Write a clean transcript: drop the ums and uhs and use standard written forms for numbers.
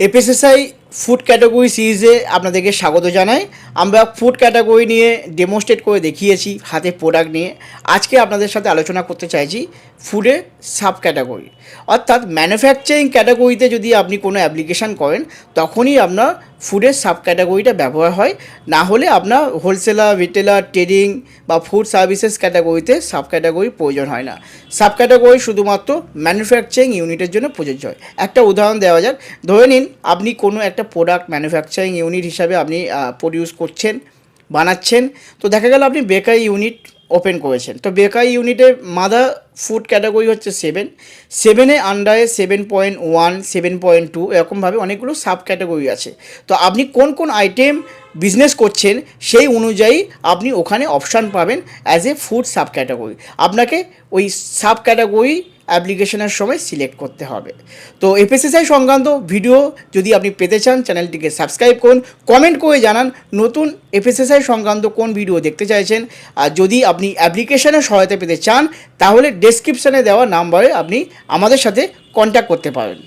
FSSI food category সিরিজে আপনাদেরকে স্বাগত জানাই। আমরা ফুড ক্যাটাগরি নিয়ে ডেমনস্ট্রেট করে দেখিয়েছি হাতে প্রোডাক্ট নিয়ে। আজকে আপনাদের সাথে আলোচনা করতে চাইছি ফুডের সাব ক্যাটাগরি, অর্থাৎ ম্যানুফ্যাকচারিং ক্যাটাগরিতে যদি আপনি কোনো অ্যাপ্লিকেশান করেন তখনই আপনার ফুডের সাব ক্যাটাগরিটা ব্যবহার হয়, না হলে আপনার হোলসেলার, রিটেলার, ট্রেডিং বা ফুড সার্ভিসেস ক্যাটাগরিতে সাব ক্যাটাগরি প্রয়োজন হয় না। সাব ক্যাটাগরি শুধুমাত্র ম্যানুফ্যাকচারিং ইউনিটের জন্য প্রযোজ্য হয়। একটা উদাহরণ দেওয়া যাক, ধরে নিন আপনি কোনো একটা প্রোডাক্ট ম্যানুফ্যাকচারিং ইউনিট হিসাবে আপনি প্রডিউস করছেন, বানাচ্ছেন। তো দেখা গেল আপনি বেকারি ইউনিট ওপেন করেছেন। তো বেকারি ইউনিটের মাদার ফুড ক্যাটাগরি হচ্ছে 7 আন্ডারে 7.1, 7.2 এরকমভাবে অনেকগুলো সাব ক্যাটাগরি আছে। তো আপনি কোন কোন আইটেম বিজনেস করছেন সেই অনুযায়ী আপনি ওখানে অপশান পাবেন as a food sub category. আপনাকে ওই সাব ক্যাটাগরি অ্যাপ্লিকেশনের সময় সিলেক্ট করতে হবে। তো এফএসএসআই সংক্রান্ত ভিডিও যদি আপনি পেতে চান চ্যানেলটিকে সাবস্ক্রাইব করুন, কমেন্ট করে জানান নতুন এফএসএসআই সংক্রান্ত কোন ভিডিও দেখতে চাইছেন। আর যদি আপনি অ্যাপ্লিকেশনের সহায়তা পেতে চান তাহলে ডেসক্রিপশানে দেওয়া নাম্বারে আপনি আমাদের সাথে কন্ট্যাক্ট করতে পারেন।